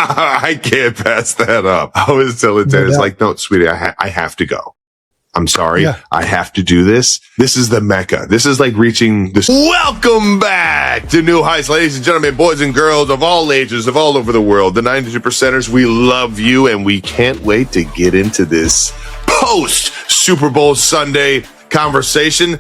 I can't pass that up. I was telling Dennis, like, no, sweetie, I have to go. I'm sorry. Yeah. I have to do this. This is the Mecca. This is like reaching this. Welcome back to New Heights, ladies and gentlemen, boys and girls of all ages, of all over the world. The 92%ers, we love you, and we can't wait to get into this post Super Bowl Sunday conversation.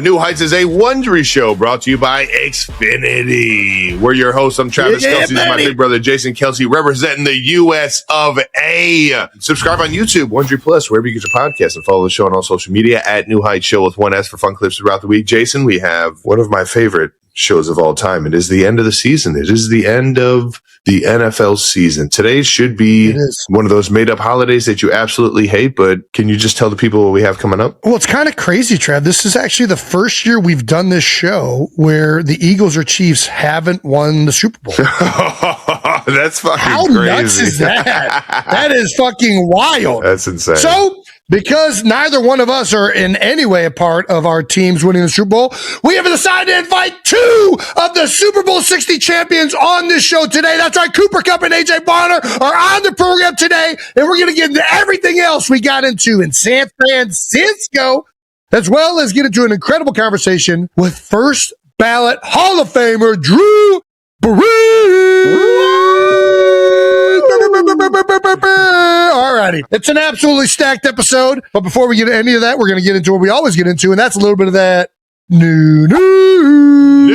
New Heights is a Wondery show brought to you by Xfinity. We're your hosts. I'm Travis Kelce. This is my big brother, Jason Kelce, representing the U.S. of A. Subscribe on YouTube, Wondery Plus, wherever you get your podcasts, and follow the show on all social media at New Heights Show with one S for fun clips throughout the week. Jason, we have one of my favorite shows of all time. It is the end of the season. It is the end of the NFL season. Today should be one of those made-up holidays that you absolutely hate, but can you just tell the people what we have coming up? Well, it's kind of crazy, Trav. This is actually the first year we've done this show where the Eagles or Chiefs haven't won the Super Bowl. That's fucking How crazy. How nuts is that? That is fucking wild. That's insane. So, because neither one of us are in any way a part of our teams winning the Super Bowl, we have decided to invite two of the Super Bowl 60 champions on this show today. That's right. Cooper Kupp and AJ Bonner are on the program today, and we're going to get into everything else we got into in San Francisco, as well as get into an incredible conversation with first ballot Hall of Famer Drew Brees. Alrighty. It's an absolutely stacked episode. But before we get into any of that, we're going to get into what we always get into, and that's a little bit of that new news.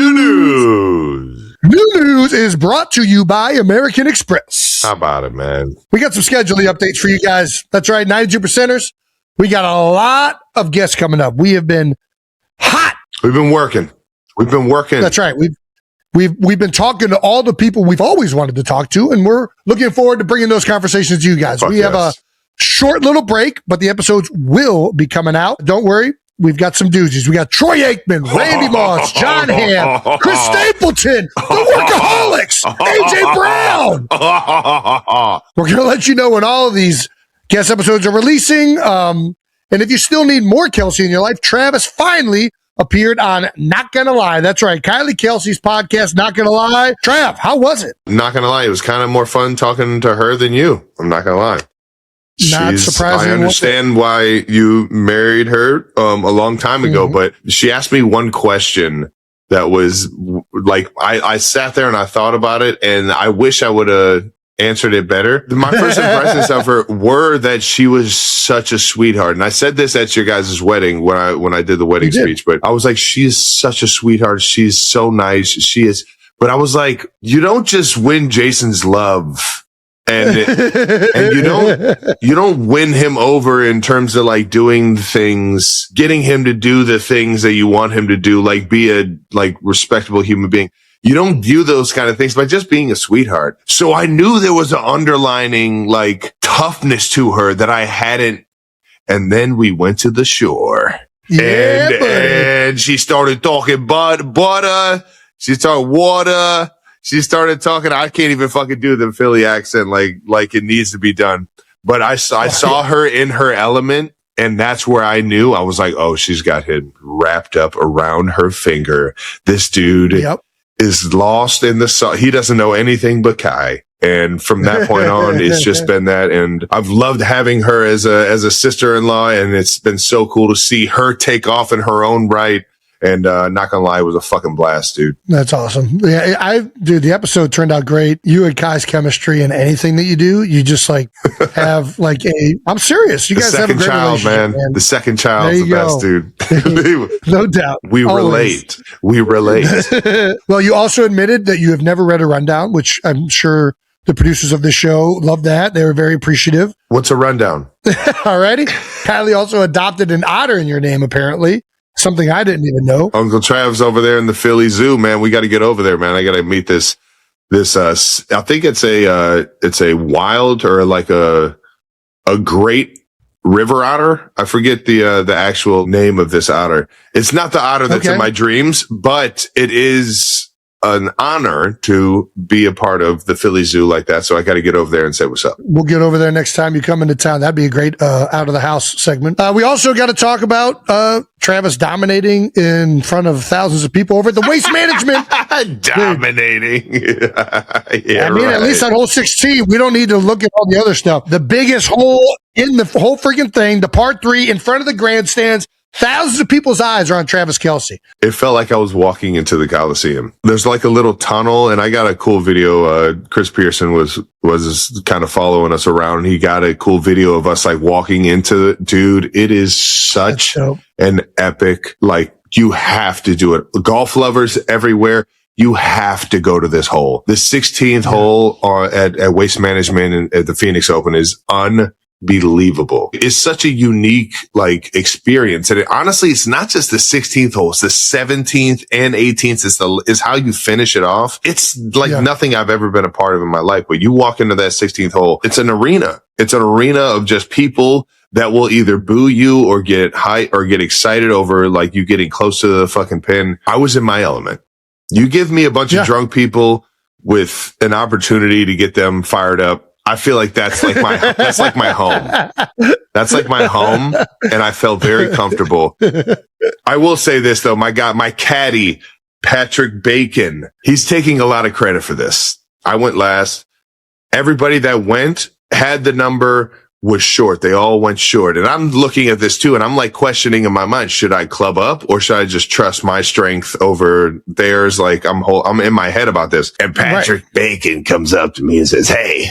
New news is brought to you by American Express. How about it, man? We got some scheduling updates for you guys. That's right, 92%ers. We got a lot of guests coming up. We have been hot. We've been working. That's right. We've been talking to all the people we've always wanted to talk to, and we're looking forward to bringing those conversations to you guys. We have a short little break, but the episodes will be coming out. Don't worry. We've got some doozies. We got Troy Aikman, Randy Moss, John Hamm, Chris Stapleton, the Workaholics, AJ Brown. We're going to let you know when all of these guest episodes are releasing. And if you still need more Kelce in your life, Travis finally appeared on Not Gonna Lie. That's right. Kylie Kelce's podcast, Not Gonna Lie. Trav, how was it? Not gonna lie. It was kind of more fun talking to her than you. I'm not gonna lie. Not surprising. I understand why you married her a long time ago, but she asked me one question that was like, I sat there and I thought about it, and I wish I would have answered it better. My first impressions of her were that she was such a sweetheart. And I said this at your guys' wedding when I did the wedding speech, but I was like, she is such a sweetheart. She's so nice. She is. But I was like, you don't just win Jason's love. And you don't win him over in terms of like doing things, getting him to do the things that you want him to do, like be a like respectable human being. You don't do those kind of things by just being a sweetheart. So I knew there was an underlining like toughness to her that I hadn't. And then we went to the shore, and she started talking butter. She started water. She started talking. I can't even fucking do the Philly accent like it needs to be done. But I saw her in her element, and that's where I knew. I was like, oh, she's got him wrapped up around her finger. This dude is lost in the sun. He doesn't know anything but Kai. And from that point on, it's just been that. And I've loved having her as a sister-in-law. And it's been so cool to see her take off in her own right. And not gonna lie, it was a fucking blast, dude. That's awesome. Yeah, dude, the episode turned out great. You and Kai's chemistry and anything that you do, you just like have like I'm serious. You guys have a great relationship, man. The second child's the best, dude. No doubt. We relate. Well, you also admitted that you have never read a rundown, which I'm sure the producers of the show loved that. They were very appreciative. What's a rundown? Alrighty. Kylie also adopted an otter in your name, apparently. Something I didn't even know. Uncle Trav's over there in the Philly Zoo, man. We got to get over there, man. I got to meet this. I think it's a wild or like a great river otter. I forget the actual name of this otter. It's not the otter that's in my dreams, but it is an honor to be a part of the Philly Zoo like that. So I got to get over there and say what's up. We'll get over there next time you come into town. That'd be a great out of the house segment. We also got to talk about Travis dominating in front of thousands of people over at the Waste Management. Dominating. Yeah, I mean, right. At least on hole 16, we don't need to look at all the other stuff. The biggest hole in the whole freaking thing, the par 3 in front of the grandstands. Thousands of people's eyes are on Travis Kelce. It felt like I was walking into the Coliseum. There's like a little tunnel, and I got a cool video. Chris Pearson was kind of following us around, and he got a cool video of us like walking into it. Dude, it is such an epic, like, you have to do it. Golf lovers everywhere, you have to go to this hole. The 16th hole at Waste Management at the Phoenix Open is unbelievable. It's such a unique like experience, and honestly, it's not just the 16th hole; it's the 17th and 18th. Is how you finish it off. It's like nothing I've ever been a part of in my life. But you walk into that 16th hole, it's an arena. It's an arena of just people that will either boo you or get hype or get excited over like you getting close to the fucking pin. I was in my element. You give me a bunch of drunk people with an opportunity to get them fired up. I feel like that's like my home. That's like my home. And I felt very comfortable. I will say this though, my caddy, Patrick Bacon, he's taking a lot of credit for this. I went last. Everybody that went had the number, was short. They all went short. And I'm looking at this too, and I'm like questioning in my mind, should I club up or should I just trust my strength over theirs? Like I'm in my head about this. And Patrick Bacon comes up to me and says, "Hey,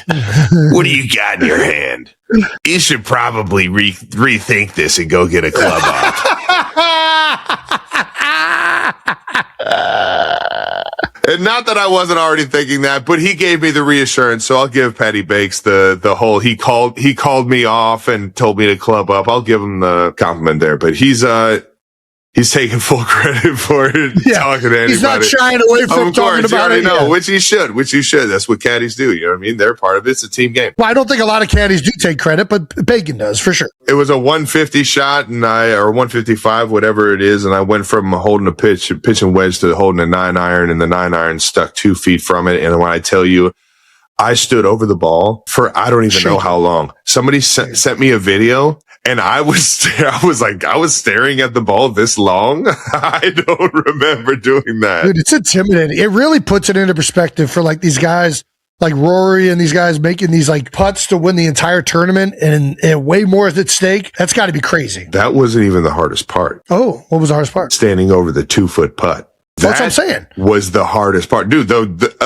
what do you got in your hand? You should probably rethink this and go get a club up." And not that I wasn't already thinking that, but he gave me the reassurance. So I'll give Patty Bakes the whole, he called me off and told me to club up. I'll give him the compliment there, but he's taking full credit for it. Talking to anybody. He's not shying away from talking about it. No, which he should. That's what caddies do. You know what I mean? They're part of it. It's a team game. Well, I don't think a lot of caddies do take credit, but Bacon does for sure. It was a 150 shot or 155, whatever it is. And I went from holding a pitching wedge to holding a 9-iron, and the 9-iron stuck 2 feet from it. And when I tell you, I stood over the ball for, I don't even know how long. Somebody sent me a video. And I was staring at the ball this long. I don't remember doing that. Dude, it's intimidating. It really puts it into perspective for like these guys like Rory and these guys making these like putts to win the entire tournament and way more is at stake. That's got to be crazy. That wasn't even the hardest part. Oh, what was the hardest part? Standing over the 2-foot putt. That's what I'm saying. Was the hardest part. Dude,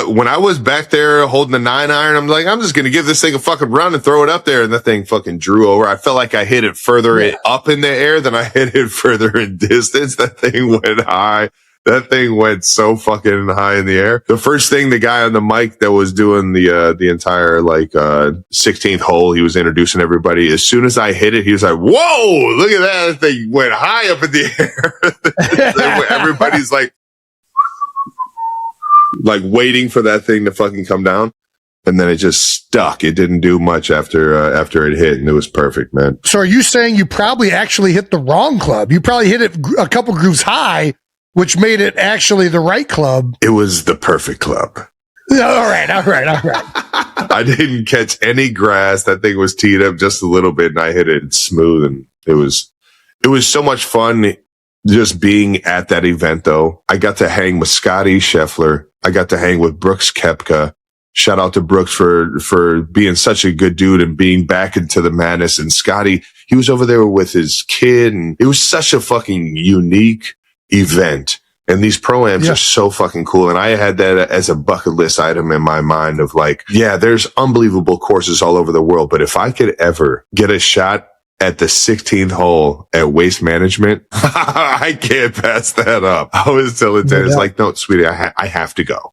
when I was back there holding the 9-iron, I'm like, I'm just going to give this thing a fucking run and throw it up there. And that thing fucking drew over. I felt like I hit it further up in the air than I hit it further in distance. That thing went high. That thing went so fucking high in the air. The first thing the guy on the mic that was doing the entire 16th hole, he was introducing everybody. As soon as I hit it, he was like, "Whoa, look at that. That thing went high up in the air." Everybody's like waiting for that thing to fucking come down. And then it just stuck. It didn't do much after it hit, and it was perfect, man. So are you saying you probably actually hit the wrong club? You probably hit it a couple grooves high, which made it actually the right club. It was the perfect club. All right. I didn't catch any grass. That thing was teed up just a little bit, and I hit it smooth, and it was so much fun just being at that event, though. I got to hang with Scotty Scheffler. I got to hang with Brooks Koepka. Shout out to Brooks for being such a good dude and being back into the madness. And Scotty, he was over there with his kid, and it was such a fucking unique event. And these pro-ams are so fucking cool. And I had that as a bucket list item in my mind of like, there's unbelievable courses all over the world. But if I could ever get a shot at the 16th hole at Waste Management, I can't pass that up. I was telling Dennis, like, no, sweetie, I have to go.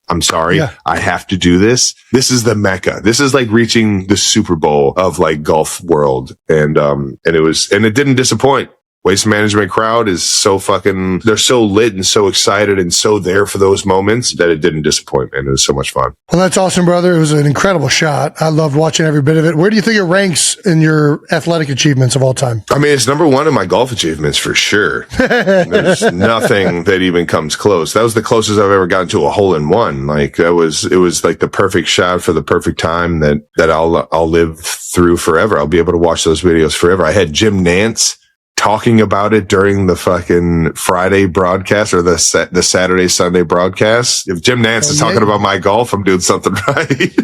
I'm sorry. Yeah. I have to do this. This is the Mecca. This is like reaching the Super Bowl of like golf world. And it didn't disappoint. Waste Management crowd is so fucking, they're so lit and so excited and so there for those moments that it didn't disappoint, man. It was so much fun. Well, that's awesome, brother. It was an incredible shot. I loved watching every bit of it. Where do you think it ranks in your athletic achievements of all time? I mean, it's number one in my golf achievements for sure. There's nothing that even comes close. That was the closest I've ever gotten to a hole in one. Like it was like the perfect shot for the perfect time that I'll live through forever. I'll be able to watch those videos forever. I had Jim Nantz talking about it during the fucking Friday broadcast or the Saturday, Sunday broadcast. If Jim Nantz is talking about my golf, I'm doing something right.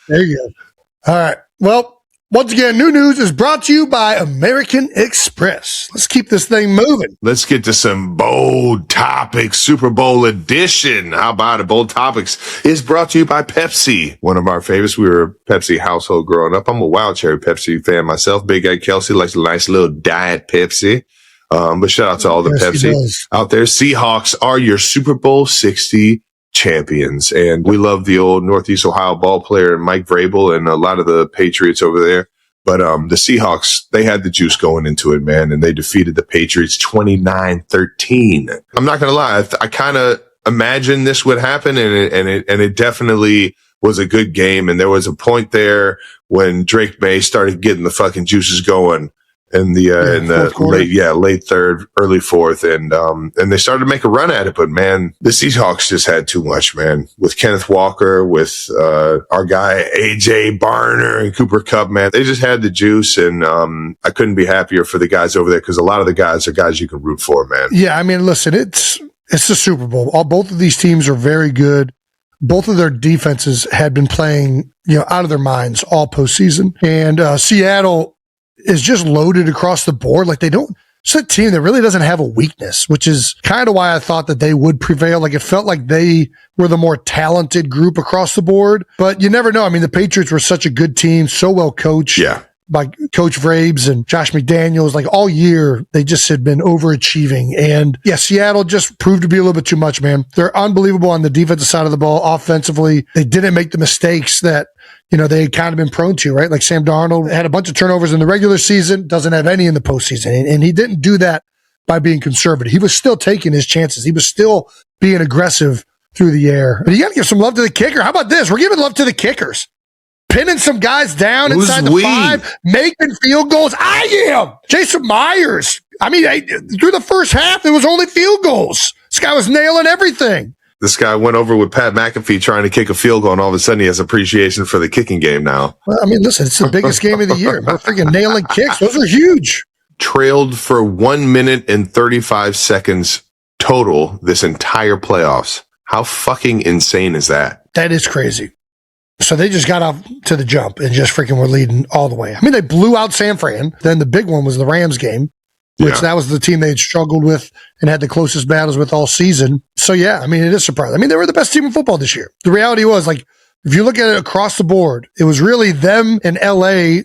There you go. All right. Well, once again, New News is brought to you by American Express. Let's keep this thing moving. Let's get to some bold topics. Super Bowl edition. How about it? Bold Topics is brought to you by Pepsi. One of our favorites. We were a Pepsi household growing up. I'm a Wild Cherry Pepsi fan myself. Big Ed Kelce likes a nice little diet Pepsi. But shout out to all the Pepsi out there. Seahawks are your Super Bowl 60 champions. And we love the old Northeast Ohio ball player, Mike Vrabel, and a lot of the Patriots over there. But the Seahawks, they had the juice going into it, man, and they defeated the Patriots 29-13. I'm not going to lie. I kind of imagined this would happen, and it definitely was a good game. And there was a point there when Drake May started getting the fucking juices going in the late third, early fourth, and they started to make a run at it. But man, the Seahawks just had too much, man. With Kenneth Walker, with our guy AJ Barner and Cooper Kupp, man, they just had the juice, and I couldn't be happier for the guys over there because a lot of the guys are guys you can root for, man. Yeah, I mean, listen, it's the Super Bowl. Both of these teams are very good. Both of their defenses had been playing, out of their minds all postseason, and Seattle is just loaded across the board. Like it's a team that really doesn't have a weakness, which is kind of why I thought that they would prevail. Like it felt like they were the more talented group across the board, but you never know. I mean, the Patriots were such a good team, so well coached. Yeah. By Coach Vrabes and Josh McDaniels. Like all year, they just had been overachieving. And yeah, Seattle just proved to be a little bit too much, man. They're unbelievable on the defensive side of the ball. Offensively, they didn't make the mistakes that, they had kind of been prone to, right? Like Sam Darnold had a bunch of turnovers in the regular season, doesn't have any in the postseason. And he didn't do that by being conservative. He was still taking his chances. He was still being aggressive through the air. But you got to give some love to the kicker. How about this? We're giving love to the kickers. Pinning some guys down inside the 5, making field goals. I am Jason Myers. I mean, through the first half, there was only field goals. This guy was nailing everything. This guy went over with Pat McAfee trying to kick a field goal, and all of a sudden he has appreciation for the kicking game now. Well, I mean, listen, it's the biggest game of the year. We're freaking nailing kicks. Those are huge. Trailed for 1 minute and 35 seconds total this entire playoffs. How fucking insane is that? That is crazy. So they just got off to the jump and just freaking were leading all the way. I mean, they blew out San Fran. Then the big one was the Rams game, which that was the team they had struggled with and had the closest battles with all season. So yeah, I mean, it is surprising. I mean, they were the best team in football this year. The reality was, like, if you look at it across the board, it was really them and LA.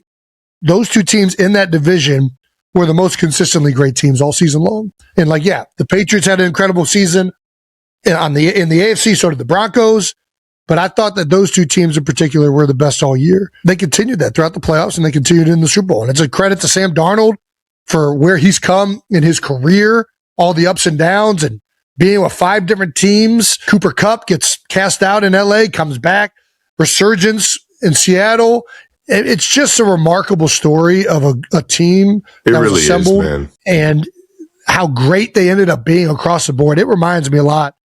Those two teams in that division were the most consistently great teams all season long. And like, yeah, the Patriots had an incredible season. In the AFC, so did the Broncos. But I thought that those two teams in particular were the best all year. They continued that throughout the playoffs, and they continued in the Super Bowl. And it's a credit to Sam Darnold for where he's come in his career, all the ups and downs, and being with 5 different teams. Cooper Kupp gets cast out in LA, comes back, resurgence in Seattle. It's just a remarkable story of a team that was assembled, man. And how great they ended up being across the board. It reminds me a lot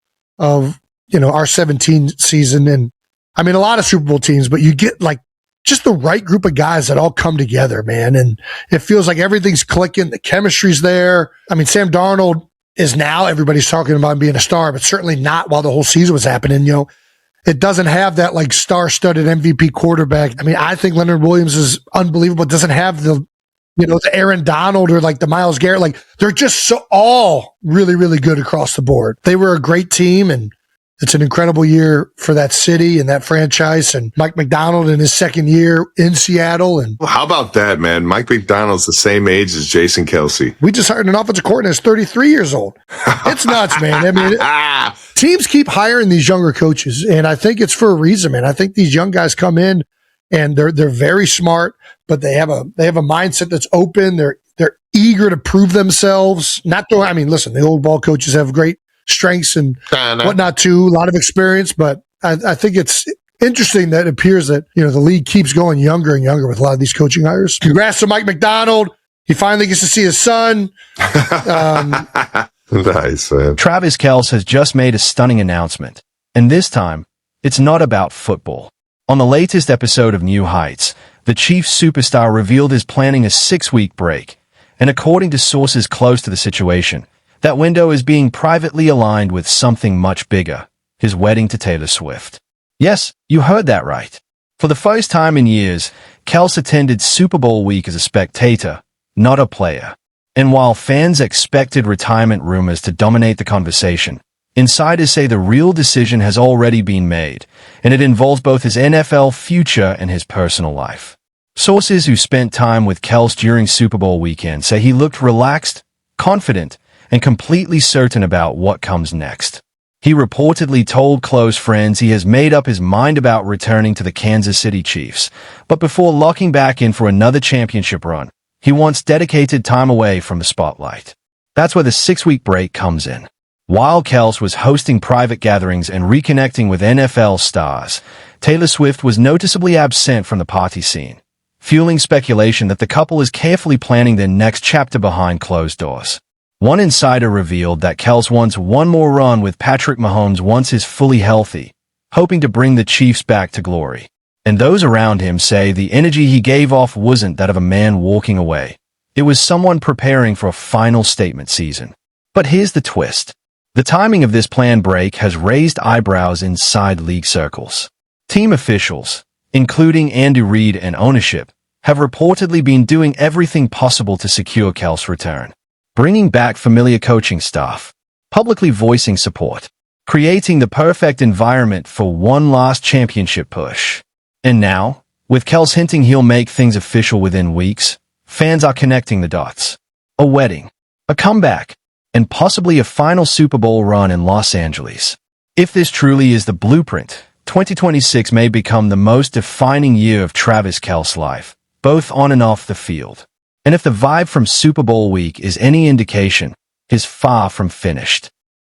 of our 17 season. And I mean, a lot of Super Bowl teams, but you get like just the right group of guys that all come together, man. And it feels like everything's clicking. The chemistry's there. I mean, Sam Darnold is now, everybody's talking about him being a star, but certainly not while the whole season was happening. It doesn't have that like star-studded MVP quarterback. I mean, I think Leonard Williams is unbelievable. It doesn't have the Aaron Donald or like the Myles Garrett. Like they're just all really, really good across the board. They were a great team, and it's an incredible year for that city and that franchise, and Mike McDonald in his second year in Seattle. And well, how about that, man? Mike McDonald's the same age as Jason Kelce. We just hired an offensive coordinator that's 33 years old. It's nuts, man. I mean, teams keep hiring these younger coaches, and I think it's for a reason, man. I think these young guys come in and they're very smart, but they have a mindset that's open. They're eager to prove themselves. Listen, the old ball coaches have great strengths and whatnot too, a lot of experience, but I think it's interesting that it appears that, the league keeps going younger and younger with a lot of these coaching hires. Congrats to Mike McDonald. He finally gets to see his son. Nice, man. Travis Kelce has just made a stunning announcement, and this time, it's not about football. On the latest episode of New Heights, the Chiefs superstar revealed he's planning a 6-week break, and according to sources close to the situation, that window is being privately aligned with something much bigger, his wedding to Taylor Swift. Yes, you heard that right. For the first time in years, Kelce attended Super Bowl week as a spectator, not a player. And while fans expected retirement rumors to dominate the conversation, insiders say the real decision has already been made, and it involves both his NFL future and his personal life. Sources who spent time with Kelce during Super Bowl weekend say he looked relaxed, confident, and completely certain about what comes next. He reportedly told close friends he has made up his mind about returning to the Kansas City Chiefs, but before locking back in for another championship run, he wants dedicated time away from the spotlight. That's where the 6-week break comes in. While Kelce was hosting private gatherings and reconnecting with NFL stars, Taylor Swift was noticeably absent from the party scene, fueling speculation that the couple is carefully planning their next chapter behind closed doors. One insider revealed that Kelce wants one more run with Patrick Mahomes once he's fully healthy, hoping to bring the Chiefs back to glory. And those around him say the energy he gave off wasn't that of a man walking away. It was someone preparing for a final statement season. But here's the twist. The timing of this planned break has raised eyebrows inside league circles. Team officials, including Andy Reid and ownership, have reportedly been doing everything possible to secure Kelce's return. Bringing back familiar coaching staff, publicly voicing support, creating the perfect environment for one last championship push. And now, with Kelce hinting he'll make things official within weeks, fans are connecting the dots. A wedding, a comeback, and possibly a final Super Bowl run in Los Angeles. If this truly is the blueprint, 2026 may become the most defining year of Travis Kelce's life, both on and off the field. And if the vibe from Super Bowl week is any indication, he's far from finished.